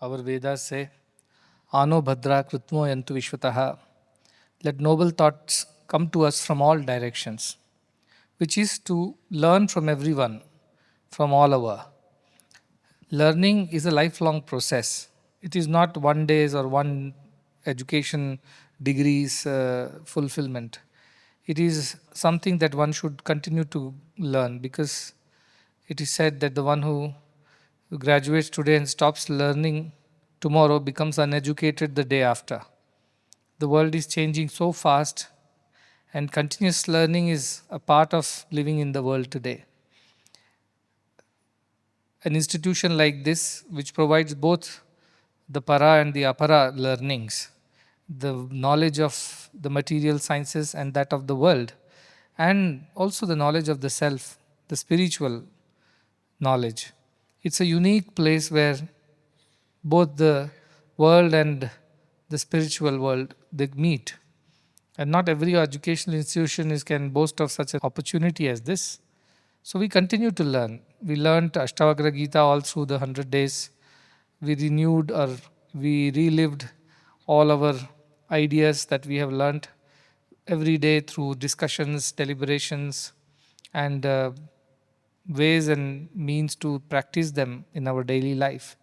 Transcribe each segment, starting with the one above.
Our Vedas say, Ano Bhadra Krutmo Yantu Vishwataha. Let noble thoughts come to us from all directions, which is to learn from everyone, from all over. Learning is a lifelong process. It is not one day's or one education degrees fulfillment. It is something that one should continue to learn, because it is said that the one who graduates today and stops learning tomorrow becomes uneducated the day after. The world is changing so fast, and continuous learning is a part of living in the world today. An institution like this, which provides both the para and the apara learnings, the knowledge of the material sciences and that of the world, and also the knowledge of the self, the spiritual knowledge. It's a unique place where both the world and the spiritual world they meet. And not every educational institution can boast of such an opportunity as this. So we continue to learn. We learned Ashtavakra Gita all through the 100 days. We renewed or we relived all our ideas that we have learned every day through discussions, deliberations, and ways and means to practice them in our daily life.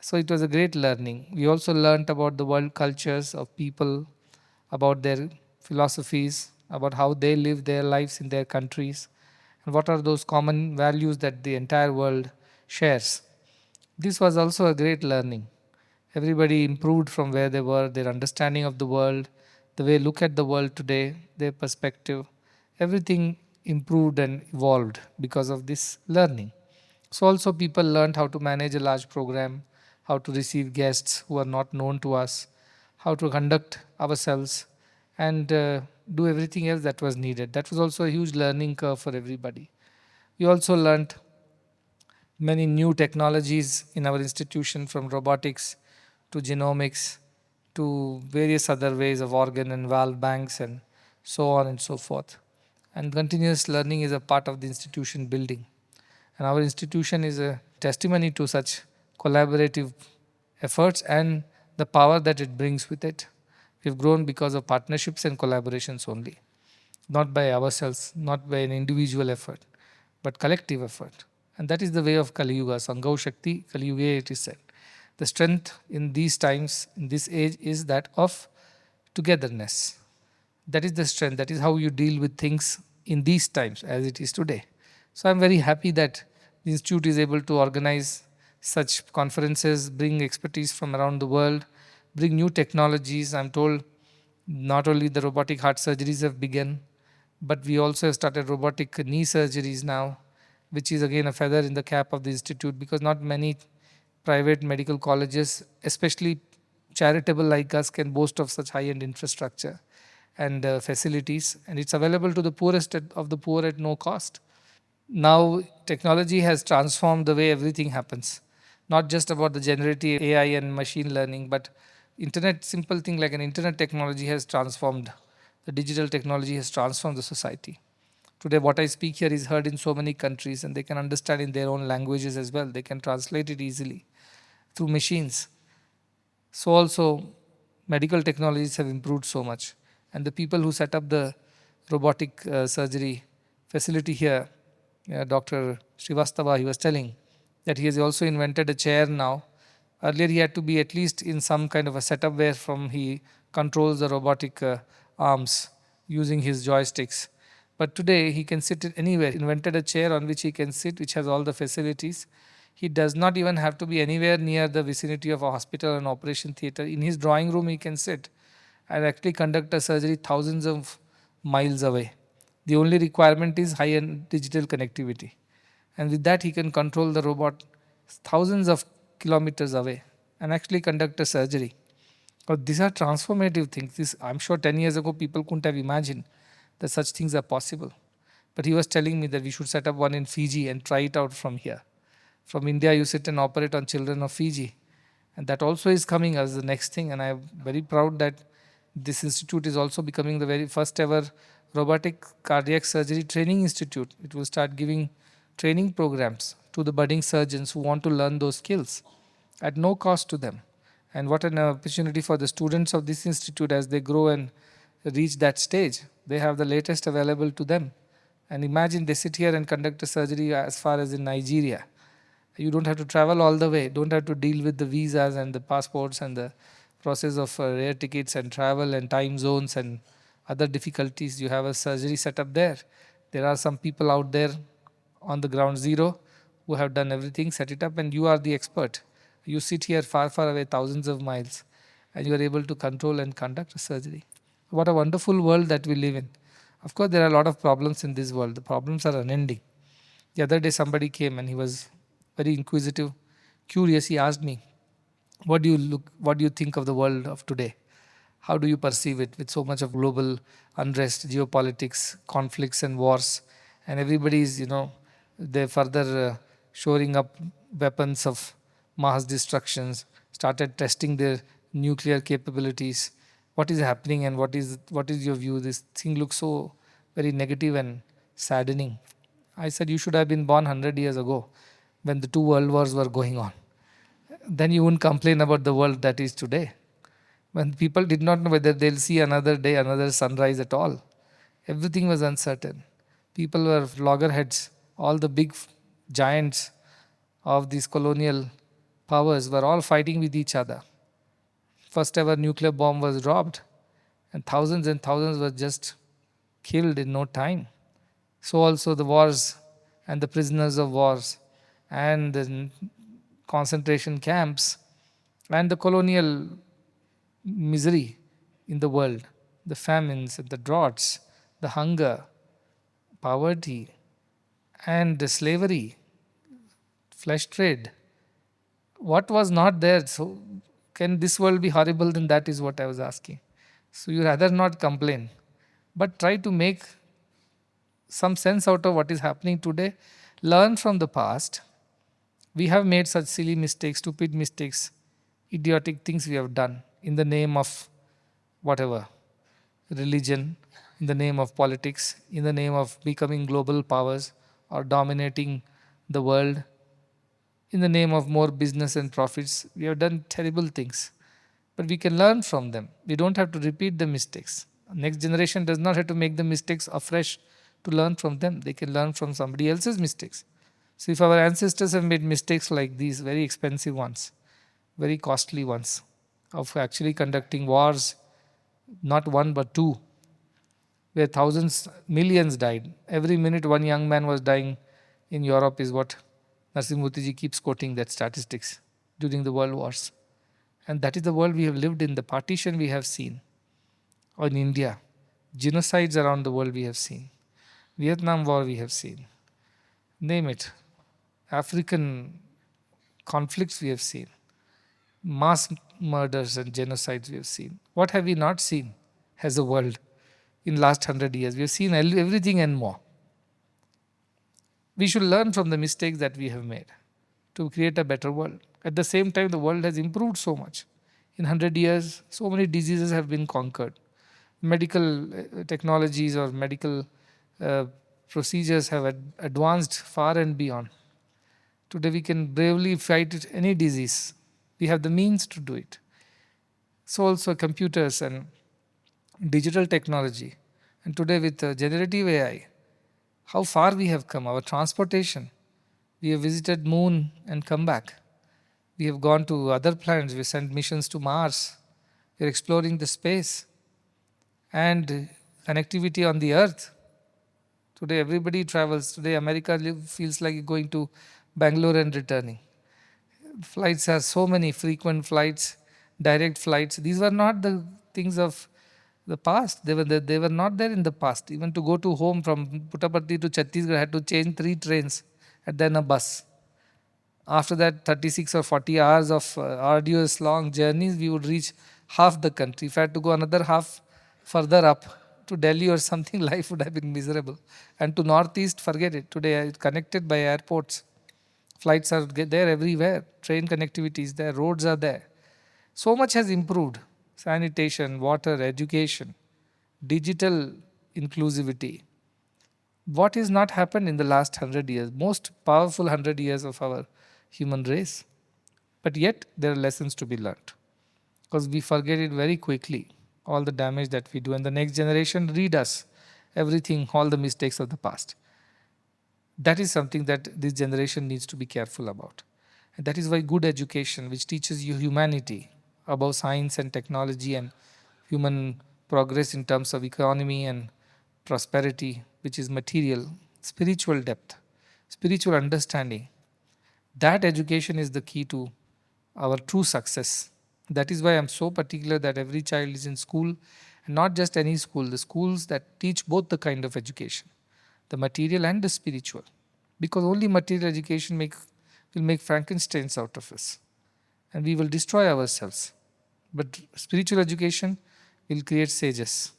So it was a great learning. We also learnt about the world cultures of people, about their philosophies, about how they live their lives in their countries, and what are those common values that the entire world shares. This was also a great learning. Everybody improved from where they were, their understanding of the world, the way they look at the world today, their perspective, everything improved and evolved because of this learning. So also people learned how to manage a large program, how to receive guests who are not known to us, how to conduct ourselves, and do everything else that was needed. That was also a huge learning curve for everybody. We also learned many new technologies in our institution, from robotics to genomics to various other ways of organ and valve banks and so on and so forth. And continuous learning is a part of the institution building. And our institution is a testimony to such collaborative efforts and the power that it brings with it. We've grown because of partnerships and collaborations only, not by ourselves, not by an individual effort, but collective effort. And that is the way of Kali Yuga. Sangau Shakti, Kali Yuga, it is said. The strength in these times, in this age, is that of togetherness. That is the strength. That is how you deal with things in these times as it is today. So I'm very happy that the Institute is able to organize such conferences, bring expertise from around the world, bring new technologies. I'm told not only the robotic heart surgeries have begun, but we also have started robotic knee surgeries now, which is again a feather in the cap of the institute, because not many private medical colleges, especially charitable like us, can boast of such high-end infrastructure and facilities, and it's available to the poorest of the poor at no cost. Now technology has transformed the way everything happens, not just about the generative AI and machine learning, but internet, simple thing like an internet technology has transformed, the digital technology has transformed the society. Today what I speak here is heard in so many countries, and they can understand in their own languages as well. They can translate it easily through machines. So also medical technologies have improved so much, and the people who set up the robotic surgery facility here, Dr. Srivastava, he was telling that he has also invented a chair now. Earlier he had to be at least in some kind of a setup where from he controls the robotic arms using his joysticks. But today he can sit anywhere. Invented a chair on which he can sit, which has all the facilities. He does not even have to be anywhere near the vicinity of a hospital and operation theater. In his drawing room he can sit and actually conduct a surgery thousands of miles away. The only requirement is high-end digital connectivity. And with that he can control the robot thousands of kilometers away and actually conduct a surgery. But these are transformative things. This, I'm sure 10 years ago people couldn't have imagined that such things are possible. But he was telling me that we should set up one in Fiji and try it out from here. From India you sit and operate on children of Fiji. And that also is coming as the next thing. And I'm very proud that this institute is also becoming the very first ever robotic cardiac surgery training institute. It will start giving training programs to the budding surgeons who want to learn those skills. at no cost to them. And what an opportunity for the students of this institute as they grow and reach that stage. They have the latest available to them. And imagine they sit here and conduct a surgery as far as in Nigeria. You don't have to travel all the way, don't have to deal with the visas and the passports and the process of air tickets and travel and time zones and other difficulties. You have a surgery set up there. There are some people out there on the ground zero who have done everything, set it up, and you are the expert. You sit here far, far away, thousands of miles, and you are able to control and conduct a surgery. What a wonderful world that we live in. Of course, there are a lot of problems in this world. The problems are unending. The other day, somebody came and he was very inquisitive, curious. He asked me, what do you think of the world of today? How do you perceive it with so much of global unrest, geopolitics, conflicts, and wars? And everybody is, they further shoring up weapons of mass destructions, started testing their nuclear capabilities. What is happening, and what is your view? This thing looks so very negative and saddening. I said, you should have been born 100 years ago when the two world wars were going on. Then you wouldn't complain about the world that is today. When people did not know whether they'll see another day, another sunrise at all. Everything was uncertain. People were loggerheads. All the big giants of these colonial powers were all fighting with each other. First ever nuclear bomb was dropped, and thousands were just killed in no time. So also the wars and the prisoners of wars and the concentration camps and the colonial misery in the world, the famines, the droughts, the hunger, poverty, and the slavery, flesh trade. What was not there? So, can this world be horrible? Then that is what I was asking. So, you rather not complain, but try to make some sense out of what is happening today. Learn from the past. We have made such silly mistakes, stupid mistakes, idiotic things we have done in the name of whatever religion, in the name of politics, in the name of becoming global powers or dominating the world, in the name of more business and profits. We have done terrible things, but we can learn from them. We don't have to repeat the mistakes. Next generation does not have to make the mistakes afresh to learn from them. They can learn from somebody else's mistakes. So if our ancestors have made mistakes like these, very expensive ones, very costly ones, of actually conducting wars, not one but two, where thousands, millions died. Every minute one young man was dying in Europe is what Narsimurti ji keeps quoting, that statistics during the world wars. And that is the world we have lived in, the partition we have seen. Or in India, genocides around the world we have seen. Vietnam War we have seen. Name it. African conflicts we have seen. Mass murders and genocides we have seen. What have we not seen as a world in last 100 years? We have seen everything and more. We should learn from the mistakes that we have made to create a better world. At the same time, the world has improved so much. In 100 years, so many diseases have been conquered. Medical technologies or medical procedures have advanced far and beyond. Today we can bravely fight any disease. We have the means to do it. So also computers and digital technology. And today with generative AI, how far we have come. Our transportation. We have visited moon and come back. We have gone to other planets. We sent missions to Mars. We are exploring the space. And connectivity on the earth. Today everybody travels. Today America feels like going to Bangalore and returning. Flights are so many, frequent flights, direct flights. These were not the things of the past. They were not there in the past. Even to go to home from Puttaparthi to Chhattisgarh, I had to change 3 trains and then a bus. After that, 36 or 40 hours of arduous long journeys, we would reach half the country. If I had to go another half further up to Delhi or something, life would have been miserable. And to Northeast, forget it. Today, it's connected by airports. Flights are there everywhere. Train connectivity is there. Roads are there. So much has improved. Sanitation, water, education, digital inclusivity. What has not happened in the last 100 years? Most powerful 100 years of our human race. But yet, there are lessons to be learned because we forget it very quickly, all the damage that we do. And the next generation read us everything, all the mistakes of the past. That is something that this generation needs to be careful about. And that is why good education, which teaches you humanity about science and technology and human progress in terms of economy and prosperity, which is material, spiritual depth, spiritual understanding, that education is the key to our true success. That is why I'm so particular that every child is in school, and not just any school, the schools that teach both the kind of education, the material and the spiritual. Because only material education will make Frankensteins out of us, and we will destroy ourselves. But spiritual education will create sages,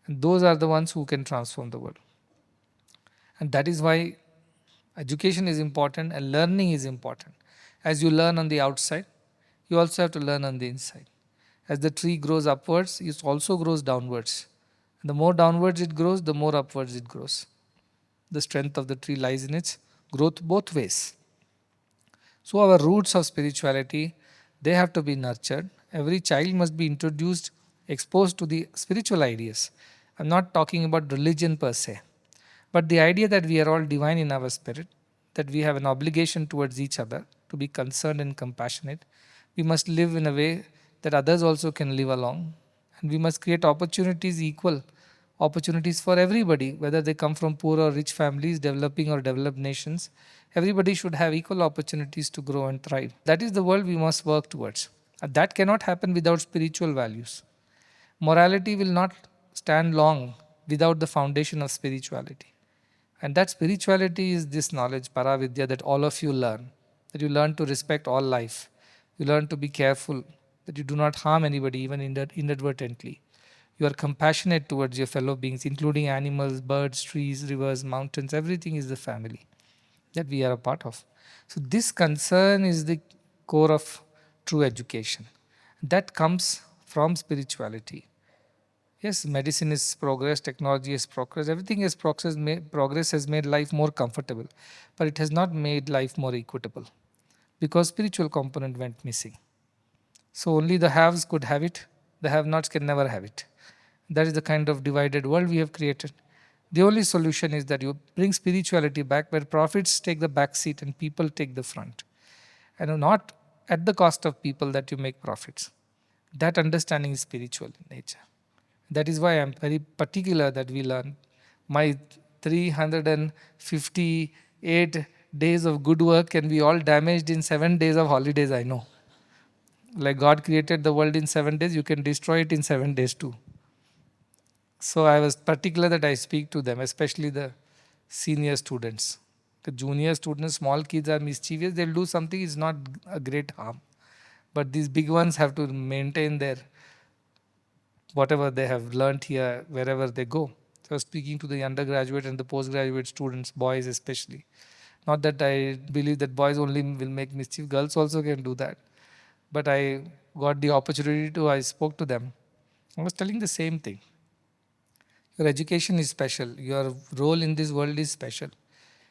and those are the ones who can transform the world. And that is why education is important and learning is important. As you learn on the outside, you also have to learn on the inside. As the tree grows upwards, it also grows downwards. And the more downwards it grows, the more upwards it grows. The strength of the tree lies in its growth both ways. So our roots of spirituality, they have to be nurtured. Every child must be introduced, exposed to the spiritual ideas. I'm not talking about religion per se, but the idea that we are all divine in our spirit, that we have an obligation towards each other to be concerned and compassionate. We must live in a way that others also can live along. And we must create opportunities, equal opportunities for everybody, whether they come from poor or rich families, developing or developed nations. Everybody should have equal opportunities to grow and thrive. That is the world we must work towards. And that cannot happen without spiritual values. Morality will not stand long without the foundation of spirituality. And that spirituality is this knowledge, Paravidya, that all of you learn. That you learn to respect all life. You learn to be careful, that you do not harm anybody, even inadvertently. You are compassionate towards your fellow beings, including animals, birds, trees, rivers, mountains. Everything is the family that we are a part of. So, this concern is the core of true education. That comes from spirituality. Yes, medicine is progress, technology is progress, everything is progress. Progress has made life more comfortable, but it has not made life more equitable because spiritual component went missing. So only the haves could have it, the have-nots can never have it. That is the kind of divided world we have created. The only solution is that you bring spirituality back, where profits take the back seat and people take the front, and not at the cost of people that you make profits. That understanding is spiritual in nature. That is why I'm very particular that we learn. My 358 days of good work can be all damaged in 7 days of holidays, I know. Like God created the world in 7 days, you can destroy it in 7 days too. So I was particular that I speak to them, especially the senior students. The junior students, small kids are mischievous, they'll do something, it's not a great harm. But these big ones have to maintain their whatever they have learnt here wherever they go. So speaking to the undergraduate and the postgraduate students, boys especially. Not that I believe that boys only will make mischief, girls also can do that. But I got the opportunity to, I spoke to them. I was telling the same thing. Your education is special. Your role in this world is special.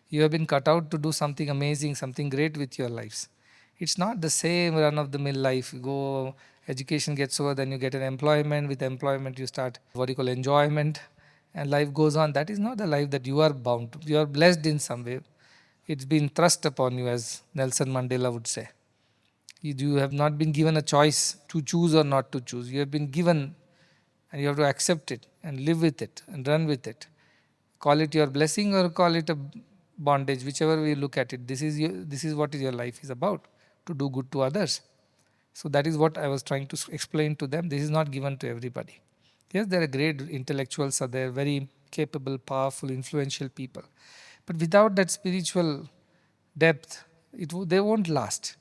You have been cut out to do something amazing, something great with your lives. It's not the same run of the mill life. You go, education gets over, then you get an employment. With employment, you start what you call enjoyment, and life goes on. That is not the life that you are bound to. You are blessed in some way. It's been thrust upon you, as Nelson Mandela would say. You have not been given a choice to choose or not to choose. You have been given, and you have to accept it and live with it and run with it. Call it your blessing or call it a bondage, whichever way you look at it. This is what your life is about, to do good to others. So that is what I was trying to explain to them. This is not given to everybody. Yes, there are great intellectuals, are there, very capable, powerful, influential people. But without that spiritual depth, they won't last.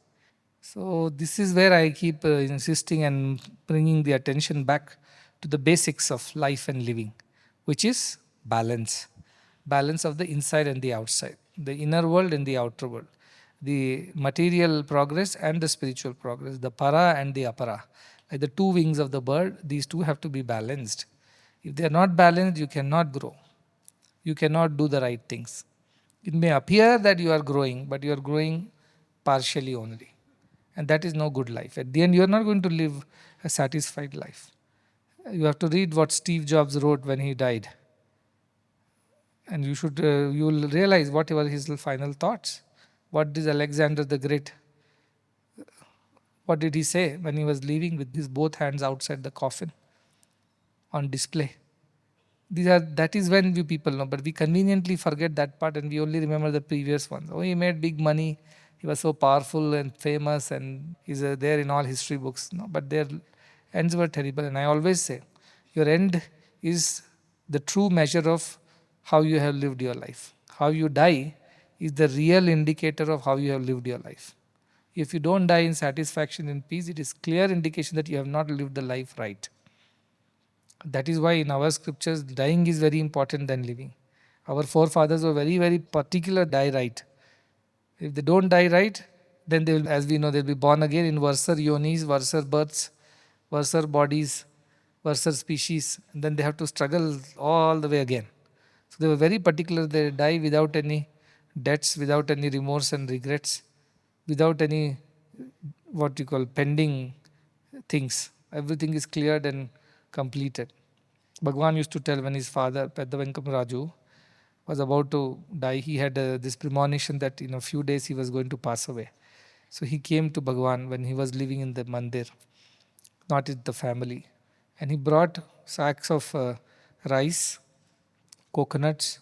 So this is where I keep insisting and bringing the attention back to the basics of life and living, which is balance. Balance of the inside and the outside, the inner world and the outer world, the material progress and the spiritual progress, the para and the apara. Like the two wings of the bird, these two have to be balanced. If they are not balanced, you cannot grow. You cannot do the right things. It may appear that you are growing, but you are growing partially only. And that is no good life. At the end, you are not going to live a satisfied life. You have to read what Steve Jobs wrote when he died. And you will realize what were his final thoughts. What did Alexander the Great, what did he say when he was leaving with his both hands outside the coffin on display? That is when we people know, but we conveniently forget that part and we only remember the previous ones. Oh, he made big money, he was so powerful and famous, and he's there in all history books. No, but their ends were terrible. And I always say, your end is the true measure of how you have lived your life. How you die is the real indicator of how you have lived your life. If you don't die in satisfaction and peace, it is clear indication that you have not lived the life right. That is why in our scriptures, dying is very important than living. Our forefathers were very, very particular, die right. If they don't die right, then they will, as we know, they'll be born again in worser yonis, worser births, worser bodies, worser species, and then they have to struggle all the way again. So they were very particular. They die without any debts, without any remorse and regrets, without any what you call pending things. Everything is cleared and completed. Bhagwan used to tell when his father, Peddavenkam Raju, was about to die, he had this premonition that in a few days he was going to pass away. So he came to Bhagwan when he was living in the mandir, not with the family. And he brought sacks of rice, coconuts,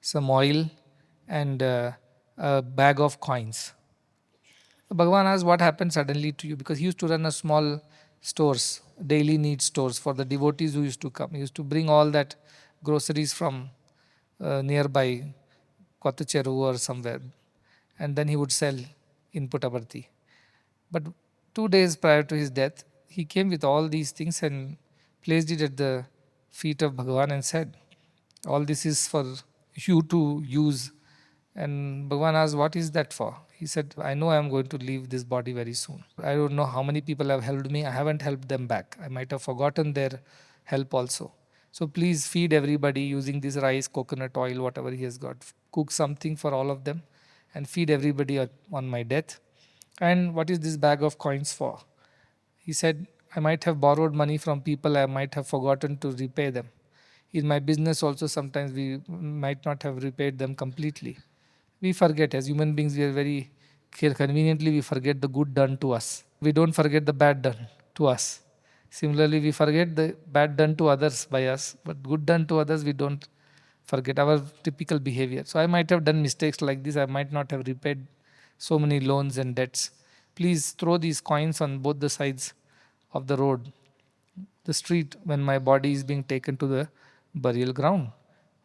some oil, and a bag of coins. Bhagavan asked, what happened suddenly to you? Because he used to run a small stores, daily needs stores for the devotees who used to come. He used to bring all that groceries from nearby Kottacheru or somewhere, and then he would sell in Puttaparthi. But 2 days prior to his death, he came with all these things and placed it at the feet of Bhagavan and said, all this is for you to use. And Bhagavan asked, what is that for? He said, I know I am going to leave this body very soon. I don't know how many people have helped me. I haven't helped them back. I might have forgotten their help also. So please feed everybody using this rice, coconut oil, whatever he has got. Cook something for all of them and feed everybody on my death. And what is this bag of coins for? He said, I might have borrowed money from people. I might have forgotten to repay them. In my business also, sometimes we might not have repaid them completely. We forget, as human beings, we are very conveniently, we forget the good done to us. We don't forget the bad done to us. Similarly, we forget the bad done to others by us, but good done to others, we don't forget, our typical behavior. So I might have done mistakes like this. I might not have repaid so many loans and debts. Please throw these coins on both the sides of the road, the street, when my body is being taken to the burial ground.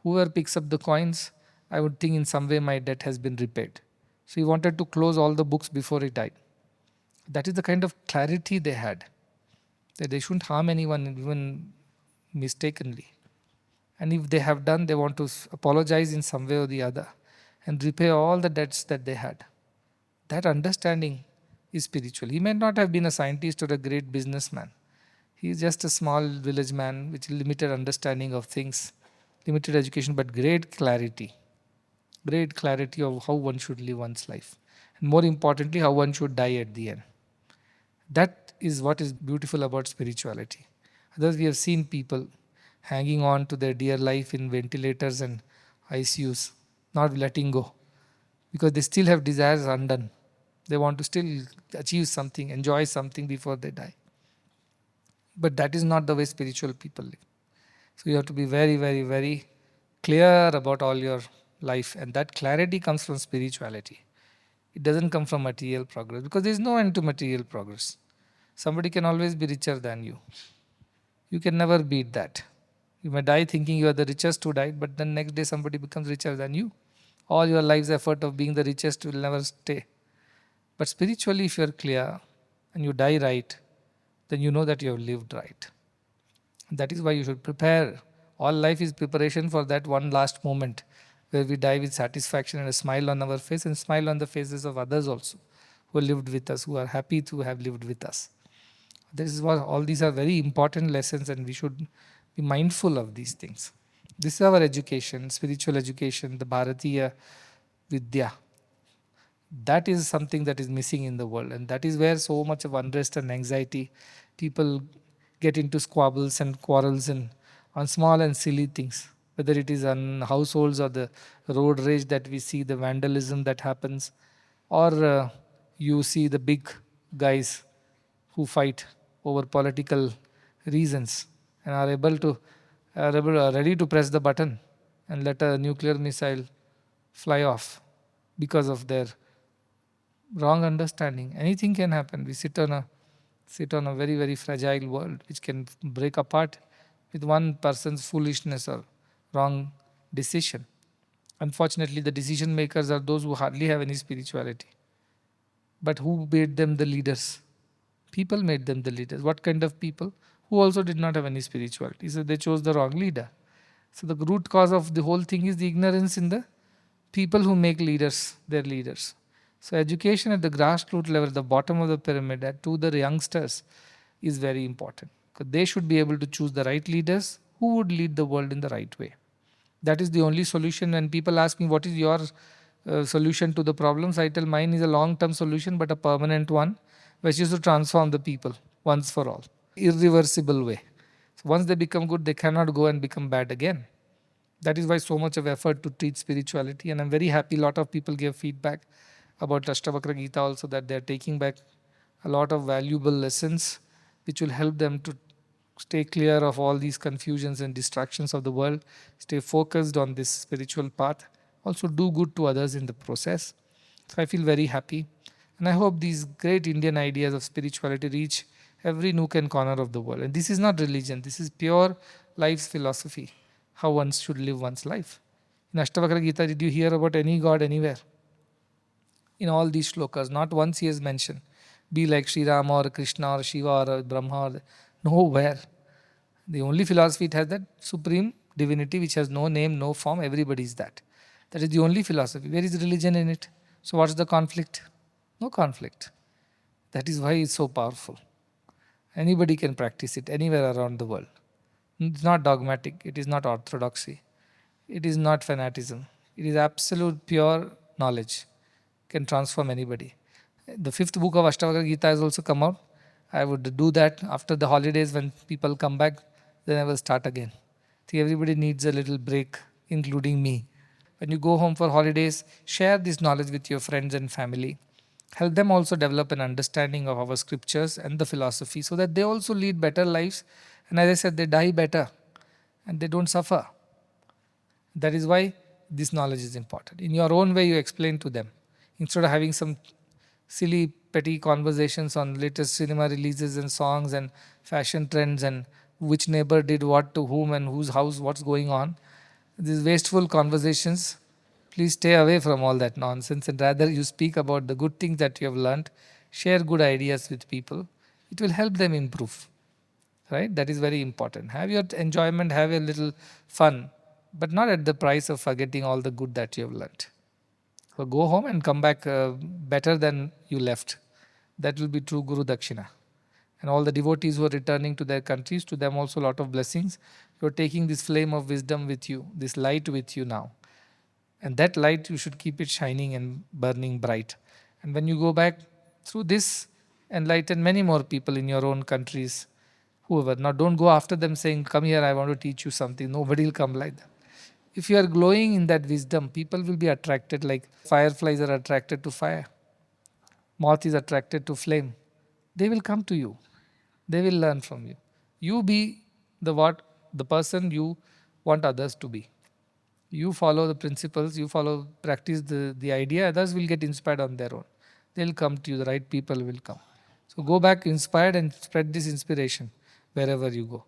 Whoever picks up the coins, I would think in some way my debt has been repaid. So he wanted to close all the books before he died. That is the kind of clarity they had, that they shouldn't harm anyone even mistakenly. And if they have done, they want to apologize in some way or the other and repay all the debts that they had. That understanding is spiritual. He may not have been a scientist or a great businessman. He is just a small village man with limited understanding of things, limited education, but great clarity of how one should live one's life. And more importantly, how one should die at the end. That is what is beautiful about spirituality. Otherwise, we have seen people hanging on to their dear life in ventilators and ICUs, not letting go, because they still have desires undone. They want to still achieve something, enjoy something before they die. But that is not the way spiritual people live. So you have to be very, very, very clear about all your life. And that clarity comes from spirituality. It doesn't come from material progress, because there is no end to material progress. Somebody can always be richer than you. You can never beat that. You may die thinking you are the richest who died, but then next day somebody becomes richer than you. All your life's effort of being the richest will never stay. But spiritually, if you are clear and you die right, then you know that you have lived right. That is why you should prepare. All life is preparation for that one last moment where we die with satisfaction and a smile on our face and smile on the faces of others also who lived with us, who are happy to have lived with us. This is what all these are very important lessons, and we should be mindful of these things. This is our education, spiritual education, the Bharatiya Vidya. That is something that is missing in the world, and that is where so much of unrest and anxiety, people get into squabbles and quarrels and on small and silly things, whether it is on households or the road rage that we see, the vandalism that happens, or you see the big guys who fight over political reasons and are ready to press the button and let a nuclear missile fly off because of their wrong understanding. Anything can happen. We sit on a very, very fragile world which can break apart with one person's foolishness or wrong decision. Unfortunately, the decision makers are those who hardly have any spirituality. But who made them the leaders? People made them the leaders. What kind of people? Who also did not have any spirituality. So they chose the wrong leader. So the root cause of the whole thing is the ignorance in the people who make leaders their leaders. So education at the grassroots level, the bottom of the pyramid, to the youngsters is very important. Because they should be able to choose the right leaders who would lead the world in the right way. That is the only solution. When people ask me what is your solution to the problems, I tell mine is a long-term solution but a permanent one, which is to transform the people once for all, irreversible way. So once they become good, they cannot go and become bad again. That is why so much of effort to teach spirituality, and I'm very happy a lot of people give feedback about Ashtavakra Gita also, that they're taking back a lot of valuable lessons which will help them to stay clear of all these confusions and distractions of the world, stay focused on this spiritual path, also do good to others in the process. So I feel very happy, and I hope these great Indian ideas of spirituality reach every nook and corner of the world. And this is not religion, this is pure life's philosophy, how one should live one's life. In Ashtavakra Gita, did you hear about any god anywhere? In all these shlokas, not once he has mentioned, be like Sri Rama or Krishna or Shiva or Brahma. Nowhere. The only philosophy it has, that supreme divinity which has no name, no form, everybody is that. That is the only philosophy. Where is religion in it? So what's the conflict? No conflict. That is why it's so powerful. Anybody can practice it anywhere around the world. It's not dogmatic, it is not orthodoxy, it is not fanaticism. It is absolute pure knowledge. Can transform anybody. The fifth book of Ashtavakra Gita has also come out. I would do that after the holidays when people come back, then I will start again. I think everybody needs a little break, including me. When you go home for holidays, share this knowledge with your friends and family. Help them also develop an understanding of our scriptures and the philosophy so that they also lead better lives. And as I said, they die better and they don't suffer. That is why this knowledge is important. In your own way, you explain to them. Instead of having some silly, petty conversations on latest cinema releases and songs and fashion trends and which neighbor did what to whom and whose house, what's going on, these wasteful conversations, please stay away from all that nonsense and rather you speak about the good things that you have learned, share good ideas with people. It will help them improve. Right? That is very important. Have your enjoyment, have a little fun, but not at the price of forgetting all the good that you have learned. So go home and come back better than you left. That will be true Guru Dakshina. And all the devotees who are returning to their countries, to them also a lot of blessings. You are taking this flame of wisdom with you, this light with you now. And that light, you should keep it shining and burning bright. And when you go back through this, enlighten many more people in your own countries, whoever. Now don't go after them saying, come here, I want to teach you something. Nobody will come like that. If you are glowing in that wisdom, people will be attracted like fireflies are attracted to fire. Moth is attracted to flame. They will come to you. They will learn from you. You be the person you want others to be. You follow the principles, you practice the idea, others will get inspired on their own. They'll come to you, the right people will come. So go back inspired and spread this inspiration wherever you go.